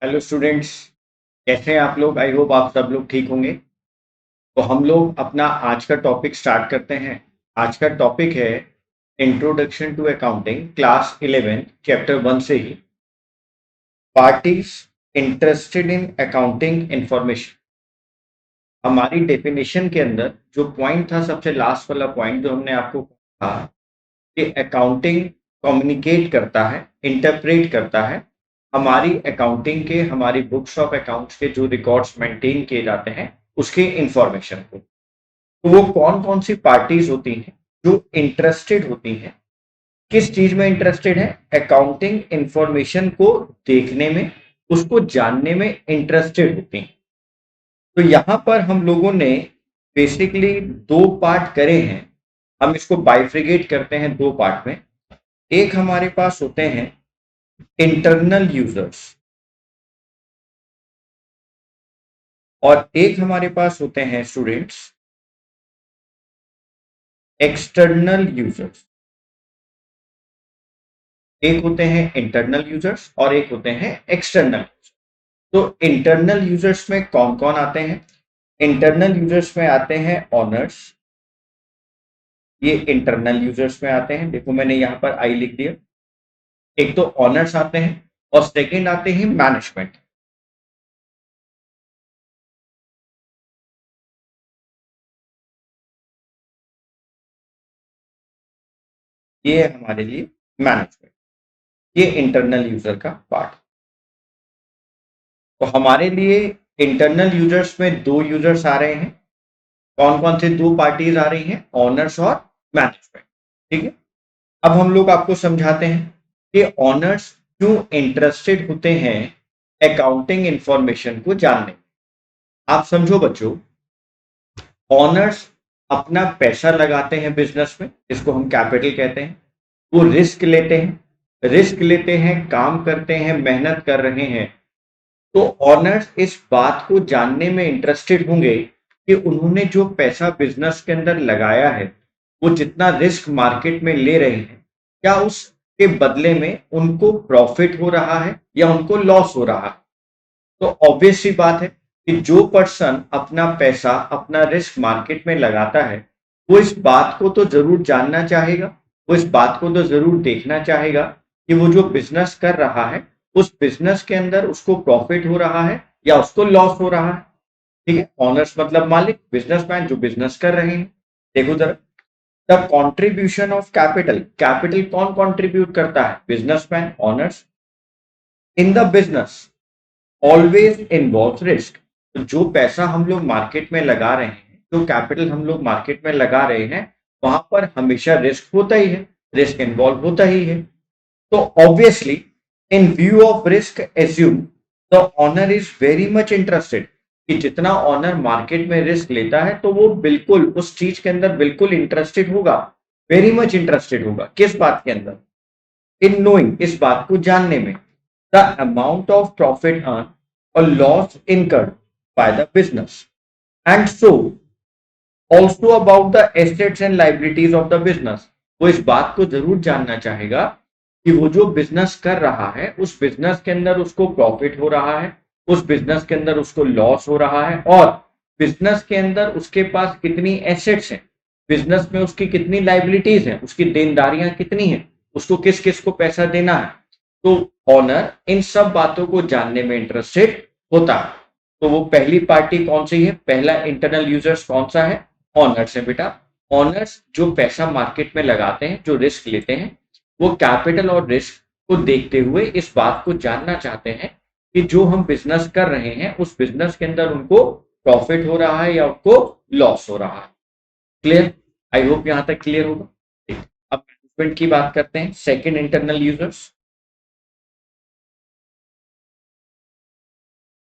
Hello students, कैसे हैं आप लोग? आई होप आप सब लोग ठीक होंगे। तो हम लोग अपना आज का टॉपिक स्टार्ट करते हैं। आज का टॉपिक है introduction to accounting, class 11 chapter 1 से ही। Parties interested in accounting information. हमारी डेफिनेशन के अंदर जो पॉइंट था, सबसे लास्ट वाला पॉइंट जो हमने आपको कहा कि अकाउंटिंग कम्युनिकेट करता है, इंटरप्रेट करता है हमारी अकाउंटिंग के, हमारी बुक्स ऑफ अकाउंट्स के जो रिकॉर्ड्स मेंटेन किए जाते हैं उसके इंफॉर्मेशन को। तो वो कौन कौन सी पार्टीज होती हैं जो इंटरेस्टेड होती हैं? किस चीज में इंटरेस्टेड है? अकाउंटिंग इंफॉर्मेशन को देखने में, उसको जानने में इंटरेस्टेड होती हैं। तो यहां पर हम लोगों ने बेसिकली दो पार्ट करे हैं। हम इसको बाइफ्रिकेट करते हैं दो पार्ट में। एक हमारे पास होते हैं इंटरनल यूजर्स और एक हमारे पास होते हैं स्टूडेंट्स एक्सटर्नल यूजर्स। एक होते हैं इंटरनल यूजर्स और एक होते हैं एक्सटर्नल यूजर्स। तो इंटरनल यूजर्स में कौन कौन आते हैं? इंटरनल यूजर्स में आते हैं ऑनर्स। ये इंटरनल यूजर्स में आते हैं, देखो मैंने यहां पर आई लिख दिया। एक तो ऑनर्स आते हैं और सेकंड आते हैं मैनेजमेंट। ये है हमारे लिए मैनेजमेंट। ये इंटरनल यूजर का पार्ट। तो हमारे लिए इंटरनल यूजर्स में दो यूजर्स आ रहे हैं। कौन कौन से दो पार्टीज आ रही हैं? ऑनर्स और मैनेजमेंट। ठीक है, अब हम लोग आपको समझाते हैं कि ऑनर्स क्यों इंटरेस्टेड होते हैं अकाउंटिंग इंफॉर्मेशन को जानने में। आप समझो बच्चों, ऑनर्स अपना पैसा लगाते हैं बिजनेस में, इसको हम कैपिटल कहते हैं। वो रिस्क लेते हैं, काम करते हैं, मेहनत कर रहे हैं। तो ऑनर्स इस बात को जानने में इंटरेस्टेड होंगे कि उन्होंने जो पैसा बिजनेस के अंदर लगाया है, वो जितना रिस्क मार्केट में ले रहे हैं, क्या उसके बदले में उनको प्रॉफिट हो रहा है या उनको लॉस हो रहा है। तो ऑब्वियस सी बात है कि जो पर्सन अपना पैसा, अपना रिस्क मार्केट में लगाता है, वो इस बात को तो जरूर जानना चाहेगा, वो इस बात को तो जरूर देखना चाहेगा कि वो जो बिजनेस कर रहा है, उस बिजनेस के अंदर उसको प्रॉफिट हो रहा है या उसको लॉस हो रहा है। ठीक है, ऑनर्स मतलब मालिक, बिजनेसमैन जो बिजनेस कर रहे हैं। देखो जरा, the contribution of capital, capital कौन कॉन्ट्रीब्यूट करता है? Businessman, honours. In the business always involve risk. तो जो पैसा हम लोग मार्केट में लगा रहे हैं, जो कैपिटल हम लोग मार्केट में लगा रहे हैं, वहां पर हमेशा रिस्क होता ही है, रिस्क इन्वॉल्व होता ही है। तो obviously in view of risk assume the owner is very much interested. कि जितना ऑनर मार्केट में रिस्क लेता है, तो वो बिल्कुल उस चीज के अंदर बिल्कुल इंटरेस्टेड होगा, वेरी मच इंटरेस्टेड होगा। किस बात के अंदर? इन नोइंग, इस बात को जानने में, the amount of profit earn और loss incurred by the business, and so also about the assets and liabilities of the business. वो इस बात को जरूर जानना चाहेगा कि वो जो बिजनेस कर रहा है, उस बिजनेस के अंदर उसको प्रॉफिट हो रहा है, उस बिजनेस के अंदर उसको लॉस हो रहा है, और बिजनेस के अंदर उसके पास कितनी एसेट्स हैं, बिजनेस में उसकी कितनी लाइबिलिटीज हैं, उसकी देनदारियां कितनी हैं, उसको किस किस को पैसा देना है। तो ऑनर इन सब बातों को जानने में इंटरेस्टेड होता है। तो वो पहली पार्टी कौन सी है? पहला इंटरनल यूजर्स कौन सा है? ऑनर्स है बेटा। ऑनर्स जो पैसा मार्केट में लगाते हैं, जो रिस्क लेते हैं, वो कैपिटल और रिस्क को देखते हुए इस बात को जानना चाहते हैं कि जो हम बिजनेस कर रहे हैं, उस बिजनेस के अंदर उनको प्रॉफिट हो रहा है या उनको लॉस हो रहा है। क्लियर? आई होप यहां तक क्लियर होगा। अब मैनेजमेंट की बात करते हैं, सेकंड इंटरनल यूजर्स।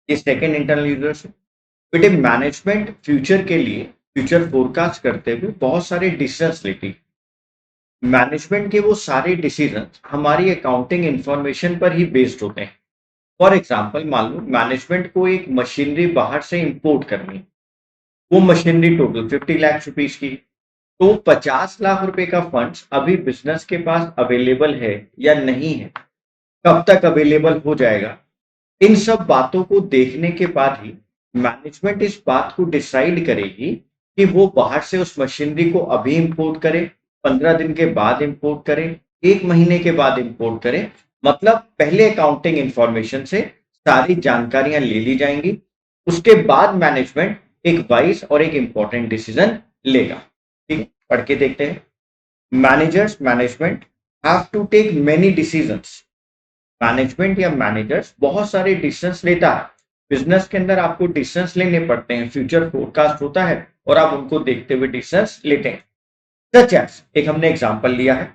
ये सेकंड इंटरनल यूजर्स है। बेटे मैनेजमेंट फ्यूचर के लिए, फ्यूचर फोरकास्ट करते हुए बहुत सारे डिसीजंस लेती है। मैनेजमेंट के वो सारे डिसीजन हमारी अकाउंटिंग इंफॉर्मेशन पर ही बेस्ड होते हैं। फॉर एग्जाम्पल, मान लो मैनेजमेंट को एक मशीनरी बाहर से इंपोर्ट करनी, वो मशीनरी टोटल 50 लाख रुपीज की, तो 50 लाख रुपए का फंड्स अभी बिजनेस के पास अवेलेबल है या नहीं है, कब तक अवेलेबल हो जाएगा, इन सब बातों को देखने के बाद ही मैनेजमेंट इस बात को डिसाइड करेगी कि वो बाहर से उस मशीनरी को अभी इंपोर्ट करे, 15 दिन के बाद इंपोर्ट करे, 1 महीने के बाद इंपोर्ट करे। मतलब पहले अकाउंटिंग इंफॉर्मेशन से सारी जानकारियां ले ली जाएंगी, उसके बाद मैनेजमेंट एक वाइज और एक इंपॉर्टेंट डिसीजन लेगा। ठीक है, पढ़ के देखते हैं। Management have to take many decisions. Management या मैनेजर्स बहुत सारे डिसीजंस लेता है। बिजनेस के अंदर आपको डिसीजंस लेने पड़ते हैं, फ्यूचर फोरकास्ट होता है और आप उनको देखते हुए डिसीजंस लेते हैं। सच एज, एक हमने एग्जांपल लिया है,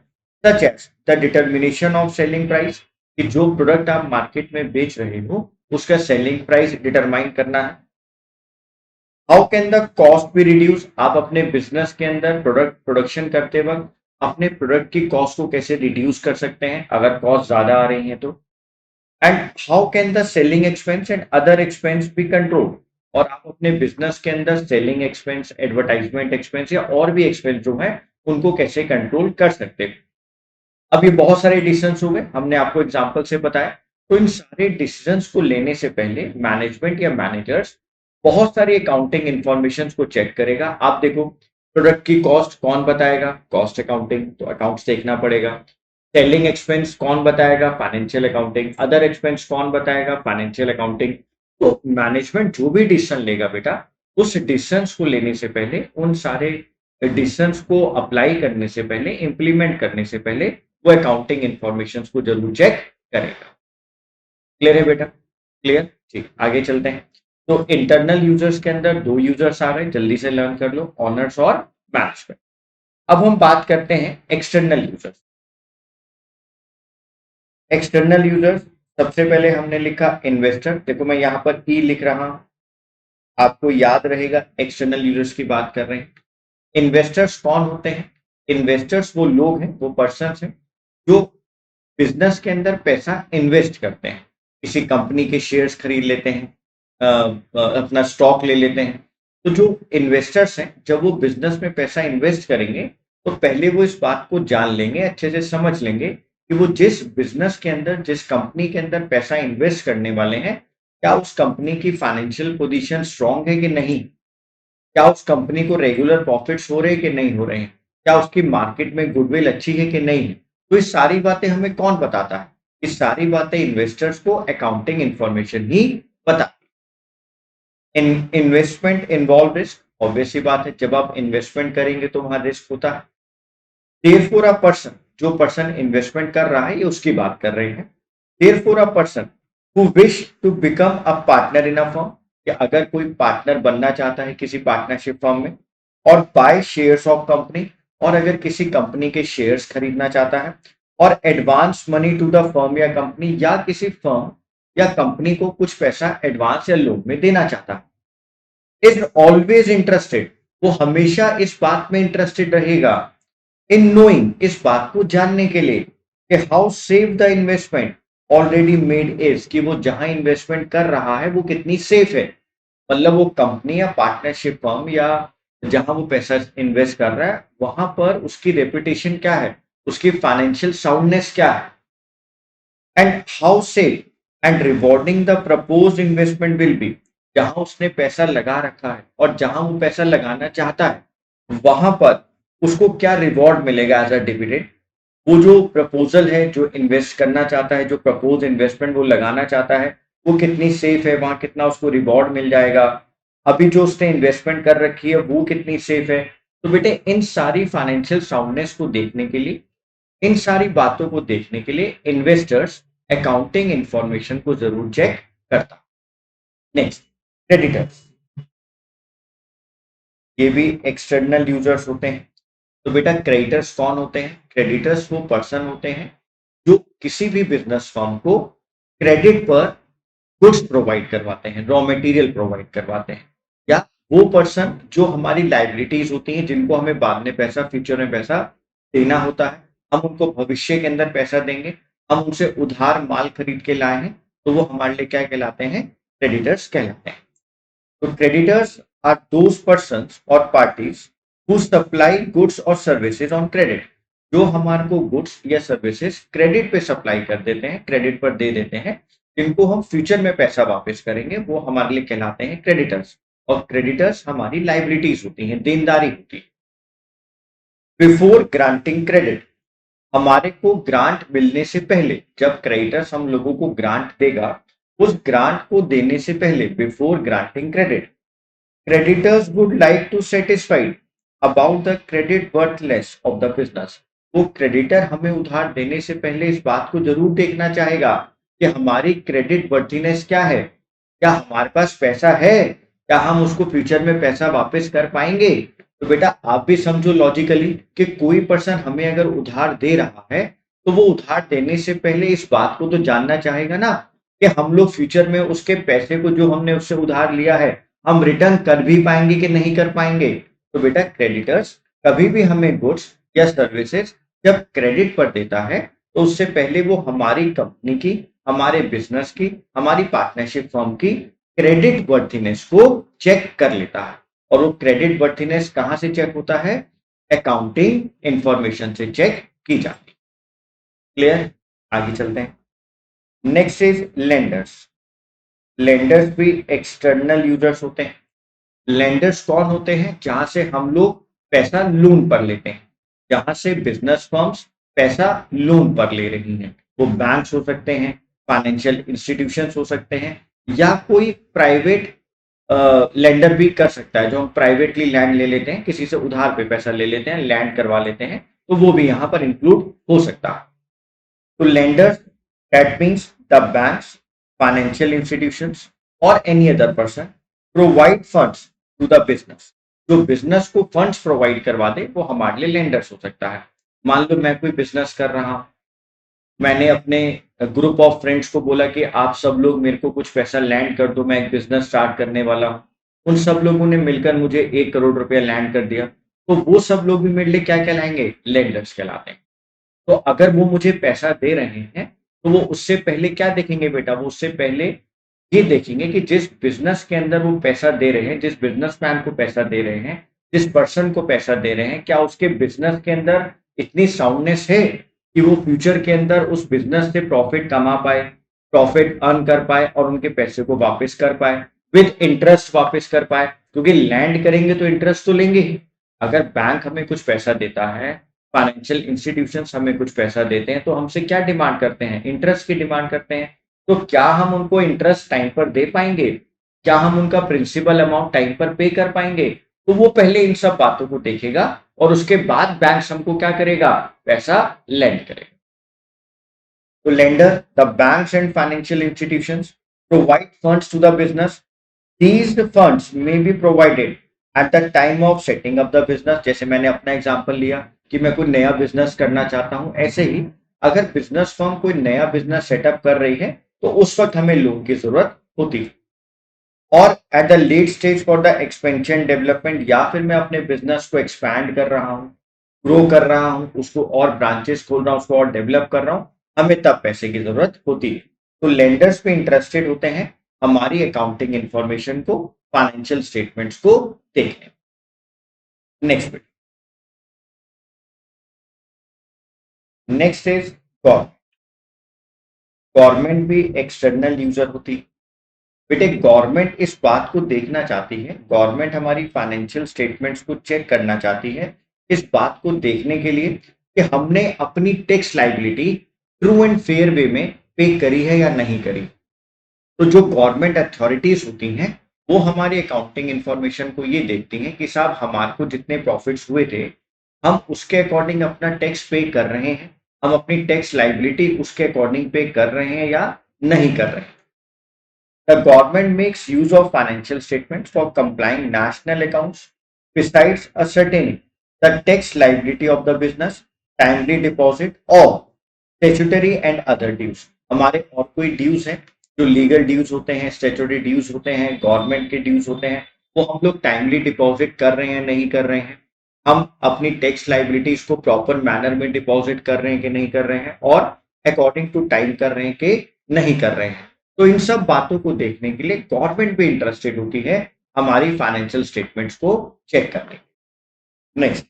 such as the determination of selling price, कि जो प्रोडक्ट आप मार्केट में बेच रहे हो उसका सेलिंग प्राइस डिटरमाइन करना है। How can the cost be reduce, आप अपने बिजनेस के अंदर प्रोडक्शन करते वक्त अपने प्रोडक्ट की कॉस्ट को कैसे रिड्यूस कर सकते हैं अगर कॉस्ट ज्यादा आ रही है तो। And how can the selling expense and other expense be control, और आप अपने बिजनेस के अंदर सेलिंग एक्सपेंस, एडवर्टाइजमेंट एक्सपेंस या और भी एक्सपेंस जो है उनको कैसे कंट्रोल कर सकते हैं। अब ये बहुत सारे डिसीजंस हो गए, हमने आपको एग्जांपल से बताया। तो इन सारे डिसीजंस को लेने से पहले मैनेजमेंट या मैनेजर्स बहुत सारी अकाउंटिंग इंफॉर्मेशन को चेक करेगा। आप देखो, प्रोडक्ट की कॉस्ट कौन बताएगा, कॉस्ट अकाउंटिंग, तो अकाउंट्स देखना पड़ेगा। सेलिंग एक्सपेंस कौन बताएगा, फाइनेंशियल अकाउंटिंग। अदर एक्सपेंस कौन बताएगा, फाइनेंशियल अकाउंटिंग। तो मैनेजमेंट जो भी डिसीजन लेगा बेटा, उस डिसीजन को लेने से पहले, उन सारे डिसीजन को अप्लाई करने से पहले, इंप्लीमेंट करने से पहले वो अकाउंटिंग इंफॉर्मेशन को जरूर चेक करेगा। क्लियर है बेटा? क्लियर, ठीक, आगे चलते हैं। तो इंटरनल यूजर्स के अंदर दो यूजर्स आ गए, जल्दी से लर्न कर लो, ऑनर्स और मैनेजमेंट। अब हम बात करते हैं एक्सटर्नल यूजर्स। एक्सटर्नल यूजर्स, सबसे पहले हमने लिखा इन्वेस्टर। देखो मैं यहां पर ई लिख रहा हूं, आपको याद रहेगा एक्सटर्नल यूजर्स की बात कर रहे हैं। इन्वेस्टर्स कौन होते हैं? इन्वेस्टर्स वो लोग हैं, वो पर्सन हैं जो बिजनेस के अंदर पैसा इन्वेस्ट करते हैं। किसी कंपनी के शेयर्स खरीद लेते हैं, अपना स्टॉक ले लेते हैं। तो जो इन्वेस्टर्स हैं, जब वो बिजनेस में पैसा इन्वेस्ट करेंगे तो पहले वो इस बात को जान लेंगे, अच्छे से समझ लेंगे कि वो जिस बिजनेस के अंदर, जिस कंपनी के अंदर पैसा इन्वेस्ट करने वाले हैं, क्या उस कंपनी की फाइनेंशियल पोजीशन स्ट्रांग है कि नहीं, क्या उस कंपनी को रेगुलर प्रॉफिट्स हो रहे हैं कि नहीं हो रहे हैं, क्या उसकी मार्केट में गुडविल अच्छी है कि नहीं है। तो ये सारी बातें हमें कौन बताता है? ये सारी बातें इन्वेस्टर्स को अकाउंटिंग इंफॉर्मेशन ही बताती है। इन्वेस्टमेंट इन्वॉल्व रिस्क, ऑब्वियस सी बात है, जब आप इन्वेस्टमेंट करेंगे तो वहां रिस्क होता है। देयरफॉर अ पर्सन, जो पर्सन इन्वेस्टमेंट कर रहा है, ये उसकी बात कर रहे हैं। Therefore a person who wish to become a partner in a firm, कि अगर कोई पार्टनर बनना चाहता है किसी पार्टनरशिप फर्म में, और बाय शेयर्स ऑफ कंपनी, और अगर किसी कंपनी के शेयर्स खरीदना चाहता है, और advance money to the firm या कंपनी, या किसी फर्म या कंपनी को कुछ पैसा एडवांस या लोन में देना चाहता है, इज ऑलवेज इंटरेस्टेड, वो हमेशा इस बात में इंटरेस्टेड रहेगा, इन नोइंग, इस बात को जानने के लिए कि how safe the investment already made is, कि वो जहां इन्वेस्टमेंट कर रहा है वो कितनी सेफ है। मतलब वो कंपनी या पार्टनरशिप फर्म या जहां वो पैसा इन्वेस्ट कर रहा है वहां पर उसकी रेपुटेशन क्या है, उसकी फाइनेंशियल साउंडनेस क्या है, and how safe and rewarding the proposed investment will be, जहां उसने पैसा लगा रखा है और जहां वो पैसा लगाना चाहता है वहां पर उसको क्या रिवॉर्ड मिलेगा एज अ डिविडेंड। वो जो प्रपोजल है, जो इन्वेस्ट करना चाहता है, जो प्रपोज इन्वेस्टमेंट वो लगाना चाहता है, वो कितनी सेफ है, वहां कितना उसको रिवॉर्ड मिल जाएगा, अभी जो उसने इन्वेस्टमेंट कर रखी है वो कितनी सेफ है। तो बेटे इन सारी फाइनेंशियल साउंडनेस को देखने के लिए, इन सारी बातों को देखने के लिए इन्वेस्टर्स अकाउंटिंग इंफॉर्मेशन को जरूर चेक करता। नेक्स्ट, क्रेडिटर्स, ये भी एक्सटर्नल यूजर्स होते हैं। तो बेटा क्रेडिटर्स कौन होते हैं? क्रेडिटर्स वो पर्सन होते हैं जो किसी भी बिजनेस फर्म को क्रेडिट पर गुड्स प्रोवाइड करवाते हैं, रॉ मटेरियल प्रोवाइड करवाते हैं, या वो पर्सन जो हमारी लाइबिलिटीज होती हैं, जिनको हमें बाद में पैसा, फ्यूचर में पैसा देना होता है, हम उनको भविष्य के अंदर पैसा देंगे, हम उनसे उधार माल खरीद के लाए हैं, तो वो हमारे लिए क्या कहलाते हैं? क्रेडिटर्स कहलाते हैं। तो क्रेडिटर्स आर दोज पर्सन्स और पार्टीज हु सप्लाई गुड्स और सर्विसेज ऑन क्रेडिट, जो हमारे को गुड्स या सर्विसेज क्रेडिट पे सप्लाई कर देते हैं, क्रेडिट पर दे देते हैं, जिनको हम फ्यूचर में पैसा वापस करेंगे वो हमारे लिए कहलाते हैं क्रेडिटर्स, और क्रेडिटर्स हमारी लाइबिलिटीज होती हैं, देनदारी होती है। बिफोर ग्रांटिंग क्रेडिट, हमारे को ग्रांट मिलने से पहले, जब क्रेडिटर्स हम लोगों को ग्रांट देगा, उस ग्रांट को देने से पहले, before granting credit, creditors would like to satisfied about the credit worthless of the business. वो क्रेडिटर हमें उधार देने से पहले इस बात को जरूर देखना चाहेगा कि हमारी क्रेडिट वर्थीनेस क्या है, क्या हमारे पास पैसा है, क्या हम उसको फ्यूचर में पैसा वापस कर पाएंगे। तो बेटा आप भी समझो लॉजिकली कि कोई पर्सन हमें अगर उधार दे रहा है तो वो उधार देने से पहले इस बात को तो जानना चाहेगा ना कि हम लोग फ्यूचर में उसके पैसे को जो हमने उससे उधार लिया है हम रिटर्न कर भी पाएंगे कि नहीं कर पाएंगे। तो बेटा क्रेडिटर्स कभी भी हमें गुड्स या सर्विसेज जब क्रेडिट पर देता है तो उससे पहले वो हमारी कंपनी की, हमारे बिजनेस की, हमारी पार्टनरशिप फर्म की क्रेडिट वर्थीनेस को चेक कर लेता है। और वो क्रेडिट वर्थीनेस कहां से चेक होता है? अकाउंटिंग इंफॉर्मेशन से चेक की जाती है। क्लियर? आगे चलते हैं। Next is lenders. लेंडर्स भी एक्सटर्नल यूजर्स होते हैं। लेंडर्स कौन होते हैं? जहां से हम लोग पैसा लोन पर लेते हैं, जहां से बिजनेस फर्म्स पैसा लोन पर ले रही हैं। वो बैंक्स हो सकते हैं, फाइनेंशियल इंस्टीट्यूशंस हो सकते हैं, या कोई प्राइवेट लेंडर भी कर सकता है, जो हम प्राइवेटली लैंड ले लेते हैं, किसी से उधार पे पैसा ले लेते हैं, लैंड करवा लेते हैं, तो वो भी यहां पर इंक्लूड हो सकता है। तो lenders, that means the banks, financial institutions और any other person provide funds to the business. जो बिजनेस को फंड्स प्रोवाइड करवा दे वो हमारे लिए लेंडर्स हो सकता है। मान लो मैं कोई बिजनेस कर रहा हूं, मैंने अपने ग्रुप ऑफ फ्रेंड्स को बोला कि आप सब लोग मेरे को कुछ पैसा लैंड कर दो, मैं एक बिजनेस स्टार्ट करने वाला हूँ। उन सब लोगों ने मिलकर मुझे 1 करोड़ रुपया लैंड कर दिया, तो वो सब लोग भी मेरे लिए क्या कहलाएंगे? लेंडर्स कहलाते हैं। तो अगर वो मुझे पैसा दे रहे हैं तो वो उससे पहले क्या देखेंगे बेटा? वो उससे पहले ये देखेंगे कि जिस बिजनेस के अंदर वो पैसा दे रहे हैं, जिस बिजनेसमैन को पैसा दे रहे हैं, जिस पर्सन को पैसा दे रहे हैं, क्या उसके बिजनेस के अंदर इतनी साउंडनेस है कि वो फ्यूचर के अंदर उस बिजनेस से प्रॉफिट कमा पाए, प्रॉफिट अर्न कर पाए और उनके पैसे को वापस कर पाए, विद इंटरेस्ट वापस कर पाए। क्योंकि लैंड करेंगे तो इंटरेस्ट तो लेंगे ही। अगर बैंक हमें कुछ पैसा देता है, फाइनेंशियल इंस्टीट्यूशंस हमें कुछ पैसा देते हैं, तो हमसे क्या डिमांड करते हैं? इंटरेस्ट की डिमांड करते हैं। तो क्या हम उनको इंटरेस्ट टाइम पर दे पाएंगे? क्या हम उनका प्रिंसिपल अमाउंट टाइम पर पे कर पाएंगे? तो वो पहले इन सब बातों को देखेगा और उसके बाद बैंक हमको क्या करेगा? पैसा लेंड करेगा। तो lender, the banks and financial institutions provide funds to the business. These funds may be provided at the time of setting up the business। जैसे मैंने अपना एग्जांपल लिया कि मैं कोई नया बिजनेस करना चाहता हूं, ऐसे ही अगर बिजनेस फर्म कोई नया बिजनेस सेटअप कर रही है तो उस वक्त हमें लोन की जरूरत होती है। और at the late stage for the expansion development, या फिर मैं अपने बिजनेस को एक्सपैंड कर रहा हूँ, ग्रो कर रहा हूँ, उसको और ब्रांचेस खोल रहा हूँ, उसको और डेवलप कर रहा हूँ, हमें तब पैसे की जरूरत होती है। तो लेंडर्स पे इंटरेस्टेड होते हैं हमारी अकाउंटिंग इंफॉर्मेशन को, फाइनेंशियल स्टेटमेंट्स को देखने। Next bit, next is government. Government भी एक्सटर्नल यूजर होती है। बेटे गवर्नमेंट इस बात को देखना चाहती है, गवर्नमेंट हमारी फाइनेंशियल स्टेटमेंट्स को चेक करना चाहती है इस बात को देखने के लिए कि हमने अपनी tax liability true and fair way में पे करी है या नहीं करी। तो जो गवर्नमेंट अथॉरिटीज होती हैं वो हमारी अकाउंटिंग इंफॉर्मेशन को ये देखती हैं कि साहब हमारे को जितने प्रॉफिट्स हुए थे हम उसके अकॉर्डिंग अपना टैक्स पे कर रहे हैं, हम अपनी टैक्स लाइबिलिटी उसके अकॉर्डिंग पे कर रहे हैं या नहीं कर रहे हैं। The government makes use of financial statements for complying national accounts. Besides ascertaining the tax liability of the business, timely deposit or statutory and other dues। हमारे और कोई ड्यूज हैं जो लीगल ड्यूज होते हैं, स्टेचुटरी ड्यूज होते हैं, government के ड्यूज होते हैं, वो हम लोग टाइमली डिपॉजिट कर रहे हैं नहीं कर रहे हैं, हम अपनी टैक्स लाइबिलिटीज को प्रॉपर मैनर में डिपॉजिट कर रहे हैं कि नहीं कर रहे हैं, और अकॉर्डिंग टू टाइम कर रहे हैं कि नहीं कर रहे हैं। तो इन सब बातों को देखने के लिए गवर्नमेंट भी इंटरेस्टेड होती है हमारी फाइनेंशियल स्टेटमेंट्स को चेक करने। नेक्स्ट,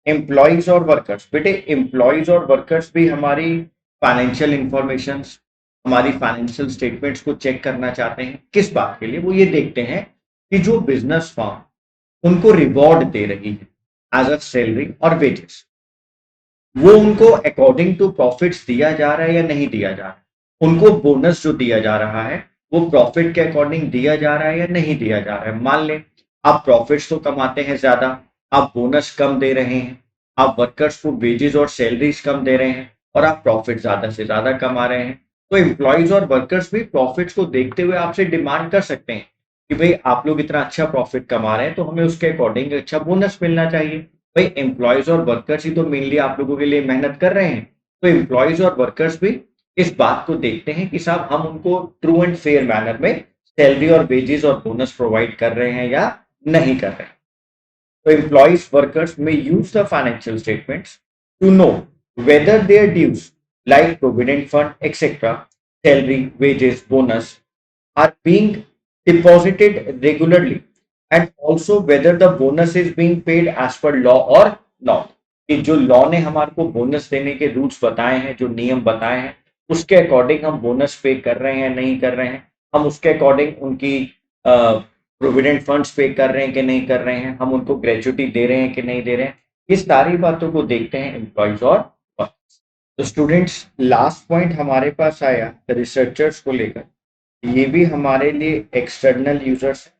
एम्प्लॉइज और वर्कर्स। बेटे एम्प्लॉइज और वर्कर्स भी हमारी फाइनेंशियल इंफॉर्मेशन हमारी फाइनेंशियल स्टेटमेंट्स को चेक करना चाहते हैं। किस बात के लिए? वो ये देखते हैं कि जो बिजनेस फर्म उनको रिवॉर्ड दे रही है एज अ सैलरी और वेजेस, वो उनको अकॉर्डिंग टू प्रॉफिट्स दिया जा रहा है या नहीं दिया जा रहा है। उनको बोनस जो दिया जा रहा है वो प्रॉफिट के अकॉर्डिंग दिया जा रहा है या नहीं दिया जा रहा है। मान लें आप प्रॉफिट्स तो कमाते हैं ज्यादा, आप बोनस कम दे रहे हैं, आप वर्कर्स को वेजेस और सैलरीज कम दे रहे हैं और आप प्रॉफिट ज्यादा से ज्यादा कमा रहे हैं, तो एम्प्लॉयज और वर्कर्स भी प्रॉफिट्स को देखते हुए आपसे डिमांड कर सकते हैं कि भाई आप लोग इतना अच्छा प्रॉफिट कमा रहे हैं तो हमें उसके अकॉर्डिंग अच्छा बोनस मिलना चाहिए। भाई एम्प्लॉयज और वर्कर्स ही तो मेनली आप लोगों के लिए मेहनत कर रहे हैं, तो एम्प्लॉयज और वर्कर्स भी इस बात को देखते हैं कि साहब हम उनको ट्रू एंड फेयर मैनर में सैलरी और वेजेस और बोनस प्रोवाइड कर रहे हैं या नहीं कर रहे हैं। तो employees workers may use the financial statements to know whether their dues like provident fund etcetera, salary wages bonus are being deposited regularly and also whether the bonus is being paid as per law or not। कि जो law ने हमारे को bonus देने के rules बताए हैं, जो नियम बताए हैं, उसके अकॉर्डिंग हम बोनस पे कर रहे हैं नहीं कर रहे हैं, हम उसके अकॉर्डिंग उनकी प्रोविडेंट फंड्स पे कर रहे हैं कि नहीं कर रहे हैं, हम उनको ग्रेचुटी दे रहे हैं कि नहीं दे रहे हैं। इस सारी बातों को देखते हैं एम्प्लॉयज और वर्कर्स। तो स्टूडेंट्स लास्ट पॉइंट हमारे पास आया रिसर्चर्स को लेकर, ये भी हमारे लिए एक्सटर्नल यूजर्स हैं।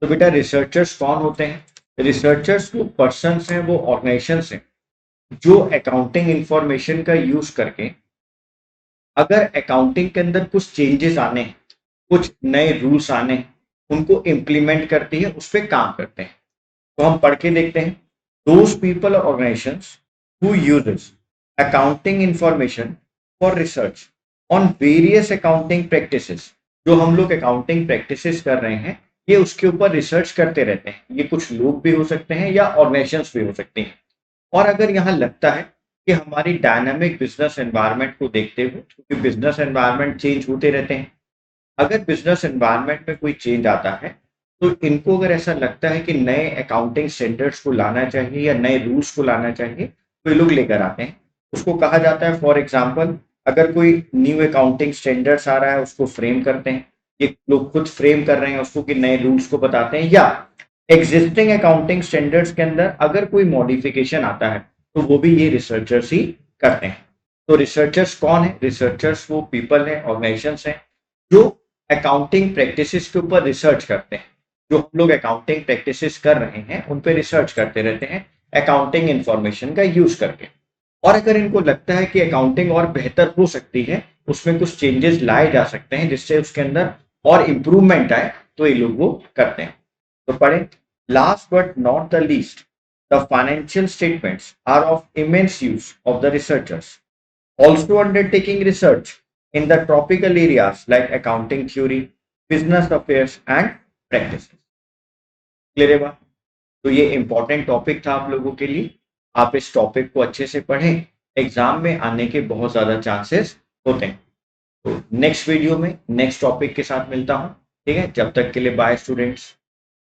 तो बेटा रिसर्चर्स कौन होते हैं? रिसर्चर्स वो पर्सन्स हैं, वो ऑर्गेनाइजेशंस हैं जो अकाउंटिंग इंफॉर्मेशन का यूज करके अगर अकाउंटिंग के अंदर कुछ चेंजेस आने हैं, कुछ नए रूल्स आने हैं, उनको इम्प्लीमेंट करती है, उस पर काम करते हैं। तो हम पढ़ के देखते हैं दोज पीपल और organisations who uses accounting information for research on various accounting practices. जो हम लोग अकाउंटिंग प्रैक्टिसेस कर रहे हैं ये उसके ऊपर रिसर्च करते रहते हैं। ये कुछ लोग भी हो सकते हैं या ऑर्गेनाइजेशंस भी हो सकती हैं। और अगर यहाँ लगता है कि हमारी डायनामिक बिजनेस एनवायरनमेंट को देखते हुए, क्योंकि बिजनेस एनवायरनमेंट चेंज होते रहते हैं, अगर बिजनेस एनवायरनमेंट में कोई चेंज आता है तो इनको अगर ऐसा लगता है कि नए अकाउंटिंग स्टैंडर्ड्स को लाना चाहिए या नए रूल्स को लाना चाहिए तो ये लोग लेकर आते हैं। उसको कहा जाता है, फॉर एग्जाम्पल अगर कोई न्यू अकाउंटिंग स्टैंडर्ड्स आ रहा है उसको फ्रेम करते हैं, ये लोग खुद फ्रेम कर रहे हैं उसको कि नए रूल्स को बताते हैं, या एग्जिस्टिंग अकाउंटिंग स्टैंडर्ड्स के अंदर अगर कोई मॉडिफिकेशन आता है तो वो भी ये रिसर्चर्स ही करते हैं। तो रिसर्चर्स कौन है? रिसर्चर्स वो पीपल हैं, ऑर्गेनाइजेशंस हैं जो अकाउंटिंग प्रैक्टिसेस के ऊपर रिसर्च करते हैं। जो हम लोग अकाउंटिंग प्रैक्टिसेस कर रहे हैं उन पे रिसर्च करते रहते हैं अकाउंटिंग इंफॉर्मेशन का यूज करके। और अगर इनको लगता है कि अकाउंटिंग और बेहतर हो सकती है, उसमें कुछ चेंजेस लाए जा सकते हैं जिससे उसके अंदर और इम्प्रूवमेंट आए, तो ये लोग वो करते हैं। तो पढ़ें, last but not the least, the financial statements are of immense use of the researchers also undertaking research in the topical areas like accounting theory, business affairs and practices। Clear है बात? तो ये इंपॉर्टेंट टॉपिक था आप लोगों के लिए। आप इस टॉपिक को अच्छे से पढ़ें, एग्जाम में आने के बहुत ज्यादा चांसेस होते हैं। तो नेक्स्ट वीडियो में नेक्स्ट टॉपिक के साथ मिलता हूं। ठीक है, जब तक के लिए बाय स्टूडेंट्स।